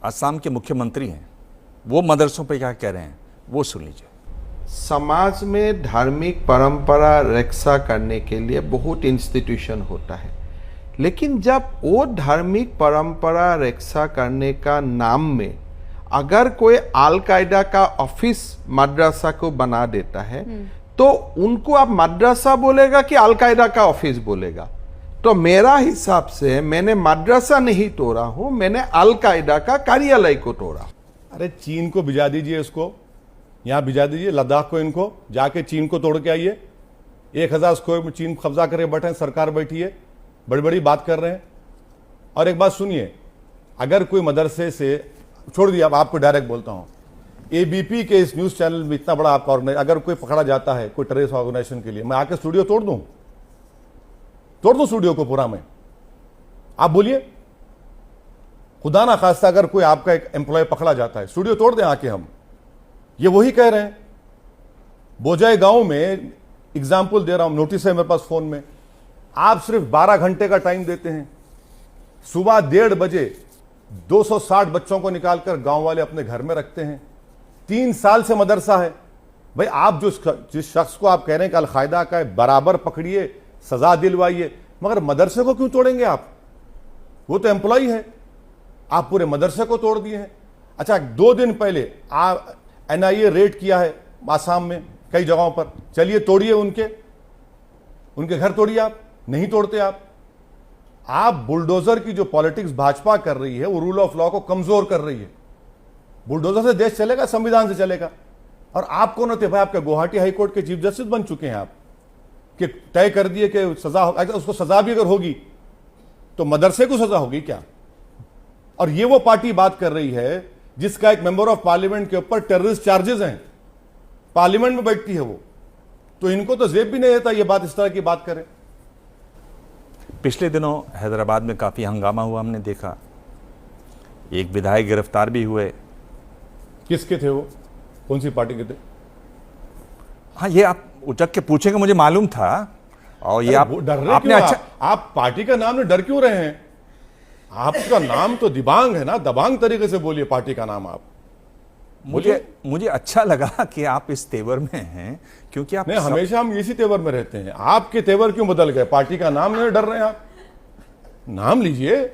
असम के मुख्यमंत्री हैं, वो मदरसों पे क्या कह रहे हैं वो सुन लीजिए। समाज में धार्मिक परंपरा रक्षा करने के लिए बहुत इंस्टीट्यूशन होता है, लेकिन जब वो धार्मिक परंपरा रक्षा करने का नाम में अगर कोई अल कायदा का ऑफिस मदरसा को बना देता है तो उनको आप मदरसा बोलेगा कि अल कायदा का ऑफिस बोलेगा? तो मेरा हिसाब से मैंने मदरसा नहीं तोड़ा हूं, मैंने अल कायदा का कार्यालय को तोड़ा। अरे चीन को भिजा दीजिए, इसको यहां भिजा दीजिए, लद्दाख को, इनको जाके चीन को तोड़ के आइए। 1000 स्क्वायर में चीन कब्जा करके बैठे हैं, सरकार बैठी है, बड़ी बड़ी बात कर रहे हैं। और एक बात सुनिए, अगर कोई मदरसे से छोड़ दिया, अब आपको डायरेक्ट बोलता हूं, एबीपी के इस न्यूज चैनल में इतना बड़ा आपका ऑर्गेनाइज, अगर कोई पकड़ा जाता है कोई टेररिस्ट ऑर्गेनाइजेशन के लिए, मैं आके स्टूडियो तोड़ दूं स्टूडियो को पूरा में? आप बोलिए, खुदा ना खास्ता अगर कोई आपका एक एम्प्लॉय पकड़ा जाता है, स्टूडियो तोड़ दें आके हम। ये वही कह रहे हैं। बोजाई गांव में एग्जाम्पल दे रहा हूं, नोटिस है मेरे पास फोन में, आप सिर्फ 12 घंटे का टाइम देते हैं, सुबह 1:30 बजे 260 बच्चों को निकालकर गांव वाले अपने घर में रखते हैं। 3 साल से मदरसा है। भाई आप जिस शख्स को आप कह रहे हैं कि अल कायदा का है, बराबर पकड़िए, सजा दिलवाइए, मगर मदरसे को क्यों तोड़ेंगे आप? वो तो एम्प्लॉय है, आप पूरे मदरसे को तोड़ दिए हैं। अच्छा, 2 दिन पहले NIA रेड किया है आसाम में कई जगहों पर, चलिए तोड़िए उनके घर तोड़िए। आप नहीं तोड़ते। आप बुलडोजर की जो पॉलिटिक्स भाजपा कर रही है, वो रूल ऑफ लॉ को कमजोर कर रही है। बुलडोजर से देश चलेगा? संविधान से चलेगा। और आप कौन होते भाई? आपके गुवाहाटी हाईकोर्ट के चीफ जस्टिस बन चुके हैं आप, कि तय कर दिए कि सजा हो, उसको सजा भी अगर होगी तो मदरसे को सजा होगी क्या? और ये वो पार्टी बात कर रही है जिसका एक मेंबर ऑफ पार्लियामेंट के ऊपर टेररिस्ट चार्जेस हैं, पार्लियामेंट में बैठती है वो, तो इनको तो जेब भी नहीं देता ये बात, इस तरह की बात करें। पिछले दिनों हैदराबाद में काफ़ी हंगामा हुआ, हमने देखा, एक विधायक गिरफ्तार भी हुए। किसके थे वो? कौन सी पार्टी के थे? हाँ, ये आप उचक के पूछेंगे, मुझे मालूम था। और ये आप डर रहे आपने क्यों? अच्छा, आप पार्टी का नाम में डर क्यों रहे हैं? आपका नाम तो दिबांग है ना, दबांग तरीके से बोलिए पार्टी का नाम। आप मुझे अच्छा लगा कि आप इस तेवर में हैं, क्योंकि आप नहीं, हमेशा हम इसी तेवर में रहते हैं। आपके तेवर क्यों बदल गए? पार्टी का नाम नहीं डर रहे हैं आप? नाम लीजिए,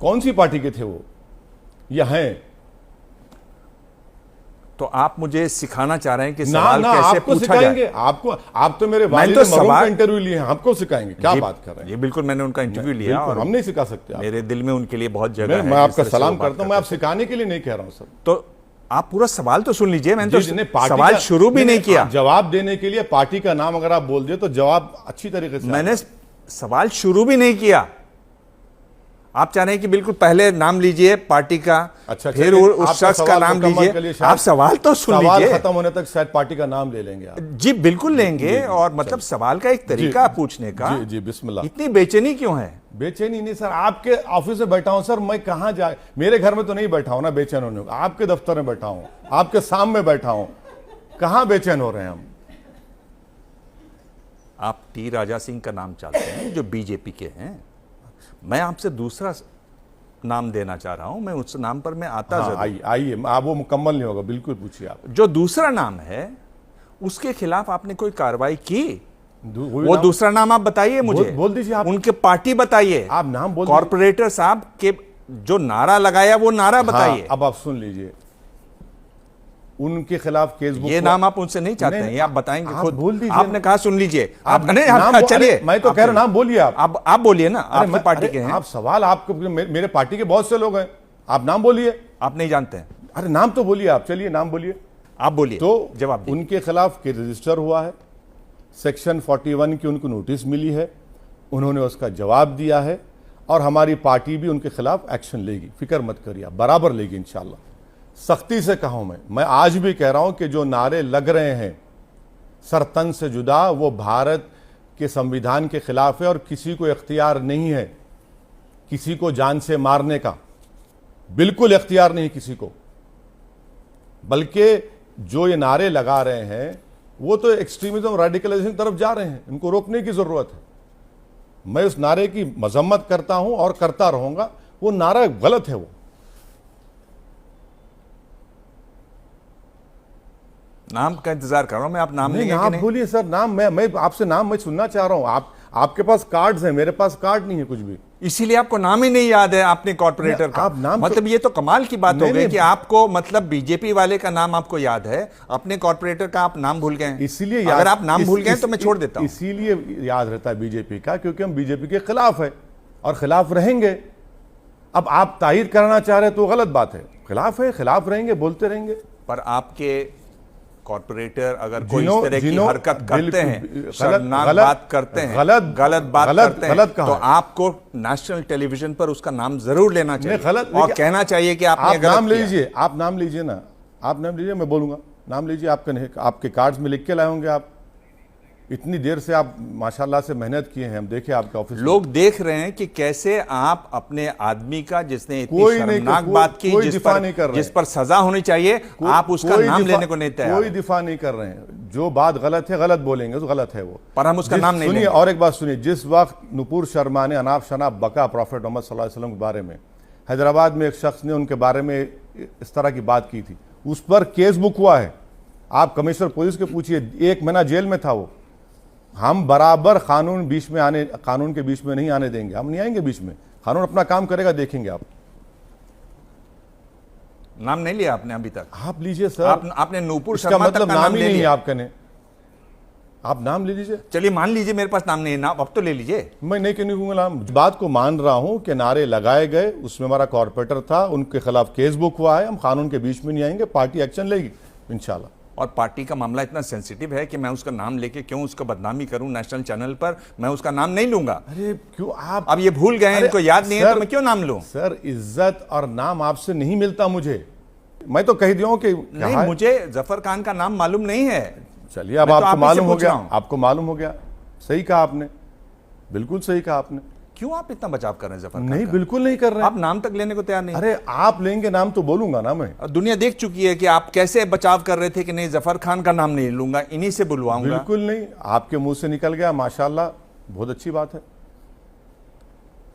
कौन सी पार्टी के थे वो या हैं? तो आप मुझे सिखाना चाह रहे हैं कि सवाल कैसे आपको पूछा सिखाएंगे? जाए? आप तो मेरे वालिद मरहूम का इंटरव्यू लिए हैं, आपको सिखाएंगे? क्या बात कर रहे हैं? ये बिल्कुल, मैंने उनका इंटरव्यू लिया और हम नहीं सिखा सकते। मेरे दिल में उनके लिए बहुत जगह है। मैं आपका सलाम करता हूं, मैं आप सिखाने के लिए नहीं कह रहा हूं सर। तो आप पूरा सवाल तो सुन लीजिए, मैंने तो पार्टी सवाल शुरू भी नहीं किया। जवाब देने के लिए पार्टी का नाम अगर आप बोल दिए तो जवाब अच्छी तरीके से। मैंने सवाल शुरू भी नहीं किया। आप चाह रहे हैं कि बिल्कुल पहले नाम लीजिए पार्टी का, अच्छा, फिर उस शख्स का नाम लीजिए। आप सवाल तो सुन लीजिए। सवाल खत्म होने तक शायद पार्टी का नाम ले लेंगे आप। जी बिल्कुल लेंगे। और मतलब सवाल का एक तरीका पूछने का। जी बिस्मिल्लाह। इतनी बेचैनी क्यों है? बेचैनी नहीं सर, आपके ऑफिस में बैठा हूं सर, मैं कहां जाए, मेरे घर में तो नहीं बैठा हूं ना बेचैन होने को, आपके दफ्तर में बैठा हूं, आपके सामने बैठा हूं, कहां बेचैन हो रहे हैं हम? आप टी राजा सिंह का नाम चाहते हैं जो बीजेपी के हैं। मैं आपसे दूसरा नाम देना चाह रहा हूं, मैं उस नाम पर मैं आता जरूर। आइए, आप वो मुकम्मल नहीं होगा, बिल्कुल पूछिए आप। जो दूसरा नाम है उसके खिलाफ आपने कोई कार्रवाई की? वो दूसरा नाम आप बताइए मुझे। बोल दीजिए आप। उनके पार्टी बताइए, आप नाम बोल। कॉर्पोरेटर साहब के जो नारा लगाया वो नारा बताइए। अब आप सुन लीजिए, उनके खिलाफ केस बुक। ये नाम आप उनसे नहीं चाहते हैं, ये आप बताएंगे खुद। बोल दीजिए। आपने कहा सुन लीजिए। आप चलिए, मैं तो कह रहा नाम बोलिए आप बोलिए ना, आपकी पार्टी के हैं। आप सवाल, आपको मेरे पार्टी के बहुत से लोग हैं, आप नाम बोलिए। आप नहीं जानते हैं? अरे नाम तो बोलिए आप, चलिए नाम बोलिए। आप बोलिए तो जवाब। उनके खिलाफ केस रजिस्टर हुआ है, सेक्शन 41 की उनको नोटिस मिली है, उन्होंने उसका जवाब दिया है, और हमारी पार्टी भी उनके खिलाफ एक्शन लेगी, फिक्र मत करिए, बराबर लेगी इंशाल्लाह। सख्ती से कहा हूं मैं आज भी कह रहा हूं कि जो नारे लग रहे हैं सरतन से जुदा, वो भारत के संविधान के खिलाफ है, और किसी को इख्तियार नहीं है किसी को जान से मारने का, बिल्कुल इख्तियार नहीं किसी को। बल्कि जो ये नारे लगा रहे हैं वो तो एक्सट्रीमिज्म, रेडिकलाइजेशन की तरफ जा रहे हैं, इनको रोकने की जरूरत है। मैं उस नारे की मजम्मत करता हूं और करता रहूंगा, वो नारा गलत है। वो नाम का इंतजार कर रहा हूं मैं, आप नाम नहीं, लेंगे कि आप नहीं? बोलिए सर नाम, मैं आपसे नाम मैं सुनना चाह रहा हूं। आपके पास कार्ड्स हैं, मेरे पास कार्ड नहीं है कुछ भी। इसीलिए आपको नाम ही नहीं याद है अपने कॉर्पोरेटर का। आप नाम मतलब ये तो कमाल की बात हो नहीं, गई नहीं। कि आपको मतलब बीजेपी वाले का नाम आपको याद है, अपने कॉर्पोरेटर का आप नाम भूल गए हैं। इसीलिए अगर आप नाम भूल गए तो मैं छोड़ देता हूं। इसीलिए याद रहता है बीजेपी का, क्योंकि हम बीजेपी के खिलाफ है और खिलाफ रहेंगे। अब आप तायद करना चाह रहे हैं तो गलत बात है, खिलाफ है, खिलाफ रहेंगे, बोलते रहेंगे। पर आपके कॉर्पोरेटर अगर कोई इस तरह की हरकत करते हैं, शर्मनाक बात करते हैं, गलत बात करते हैं, तो आपको नेशनल टेलीविजन पर उसका नाम जरूर लेना चाहिए और कहना चाहिए कि आपने गलत नाम ले किया। लीजिए, आप नाम लीजिए ना, आप नाम लीजिए, मैं बोलूंगा। नाम लीजिए, आपके कार्ड्स में लिख के लाए होंगे। आप इतनी देर से आप माशाल्लाह से मेहनत किए हैं, हम देखे आपके ऑफिस में। लोग देख रहे हैं कि कैसे आप अपने आदमी का, जिसने इतनी कोई नहीं, शर्मनाक कोई- बात की, कोई दिफा नहीं कर रहे जिस पर सजा होनी चाहिए, आप उसका कोई नाम दिफा- लेने को नहीं तैयार कोई हैं। दिफा नहीं कर रहे हैं। जो बात गलत है, गलत बोलेंगे तो गलत है वो, पर हम उसका नाम नहीं सुनिए। लेंगे। और एक बात सुनिए, जिस वक्त नुपुर शर्मा ने अनाप शनाप बका प्रॉफेट मोहम्मद सल्लल्लाहु अलैहि वसल्लम के बारे में, हैदराबाद में एक शख्स ने उनके बारे में इस तरह की बात की थी, उस पर केस बुक हुआ है। आप कमिश्नर पुलिस के पूछिए, 1 महीना जेल में था वो। हम बराबर कानून के बीच में नहीं आने देंगे, हम नहीं आएंगे बीच में। कानून अपना काम करेगा, देखेंगे आप। नाम नहीं लिया आपने अभी तक? आप लीजिए सर। आपने नूपुर इसका शर्मा तक मतलब का नाम ही ले नहीं है लिया। आपका ने। आप नाम ले लीजिए। चलिए मान लीजिए मेरे पास नाम नहीं है, नाम अब तो ले लीजिए। मैं नहीं कहने दूंगा नाम। बात को मान रहा हूं कि नारे लगाए गए, उसमें हमारा कॉर्पोरेटर था, उनके खिलाफ केस बुक हुआ है। हम कानून के बीच में नहीं आएंगे, पार्टी एक्शन लेगी इंशाल्लाह। और पार्टी का मामला इतना सेंसिटिव है कि मैं उसका नाम लेके क्यों उसका बदनामी करूं नेशनल चैनल पर? मैं उसका नाम नहीं लूंगा। अरे क्यों आप, अब ये भूल गए हैं, अरे इनको याद नहीं है, सर- तो मैं क्यों नाम लूं? सर इज्जत और नाम आपसे नहीं मिलता मुझे। मैं तो कह दिया हूं कि नहीं, मुझे जफर खान का नाम मालूम नहीं है। चलिए, अब मैं तो आपको आप ही से मालूम हो पूछ गया, रहा हूं। आपको मालूम हो गया। सही कहा आपने, बिल्कुल सही कहा आपने। क्यों आप इतना बचाव कर रहे हैं जफर खान नहीं, का? बिल्कुल नहीं कर रहे हैं। आप नाम तक लेने को तैयार नहीं। अरे आप लेंगे नाम तो बोलूंगा ना मैं। और दुनिया देख चुकी है कि आप कैसे बचाव कर रहे थे कि नहीं, जफर खान का नाम नहीं लूंगा, इन्हीं से बुलवाऊंगा। बिल्कुल नहीं, आपके मुंह से निकल गया, माशाल्लाह, बहुत अच्छी बात है।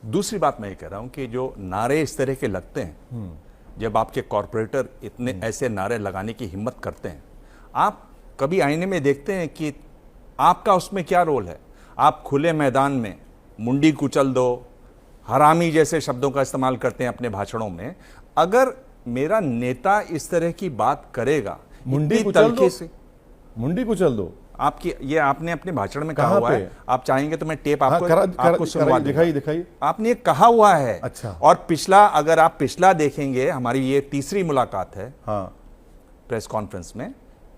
दूसरी बात मैं ये कह रहा हूं कि जो नारे इस तरह के लगते हैं, जब आपके कॉर्पोरेटर इतने ऐसे नारे लगाने की हिम्मत करते हैं, आप कभी आईने में देखते हैं कि आपका उसमें क्या रोल है? आप खुले मैदान में मुंडी कुचल दो, हरामी जैसे शब्दों का इस्तेमाल करते हैं अपने भाषणों में। अगर मेरा नेता इस तरह की बात करेगा, मुंडी इतनी कुचल तल्खी दो, से, मुंडी कुचल दो। आपकी ये आपने अपने भाषण में कहा कहाँ हुआ पे? है, आप चाहेंगे तो मैं टेप हाँ, आपको सुनवा दूंगा। दिखाइए दिखाइए। आपने ये कहा हुआ है। अच्छा। और पिछला, अगर आप पिछला देखेंगे, हमारी ये तीसरी मुलाकात है हाँ, प्रेस कॉन्फ्रेंस में।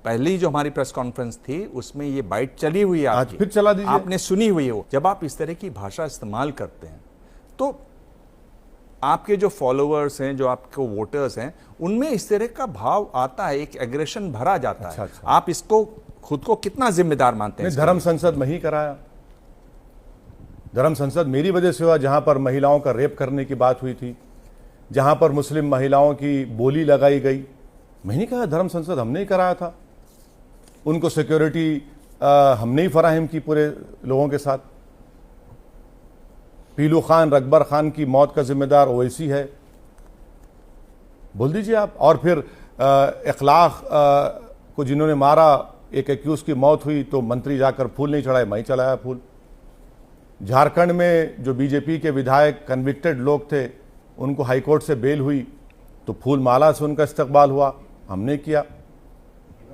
पहली जो हमारी प्रेस कॉन्फ्रेंस थी उसमें ये बाइट चली हुई है आज आपकी, फिर चला दीजिए। आपने सुनी हुई है वो। जब आप इस तरह की भाषा इस्तेमाल करते हैं तो आपके जो फॉलोअर्स हैं, जो आपके वोटर्स हैं, उनमें इस तरह का भाव आता है, एक एग्रेशन भरा जाता अच्छा, है। अच्छा। आप इसको खुद को कितना जिम्मेदार मानते हैं? नहीं, धर्म संसद में ही कराया। धर्म संसद मेरी वजह से हुआ, जहां पर महिलाओं का रेप करने की बात हुई थी, जहां पर मुस्लिम महिलाओं की बोली लगाई गई। मैं नहीं कहा धर्म संसद हमने ही कराया था। उनको सिक्योरिटी हमने ही फराहम की पूरे लोगों के साथ। पीलू खान, रकबर खान की मौत का जिम्मेदार ओवैसी है, बोल दीजिए आप। और फिर इखलाक को जिन्होंने मारा, एक एक्यूज की मौत हुई तो मंत्री जाकर फूल नहीं चढ़ाए, मैं ही चढ़ाया फूल। झारखंड में जो बीजेपी के विधायक कन्विक्टेड लोग थे, उनको हाईकोर्ट से बेल हुई तो फूल माला से उनका इस्तकबाल हुआ, हमने किया।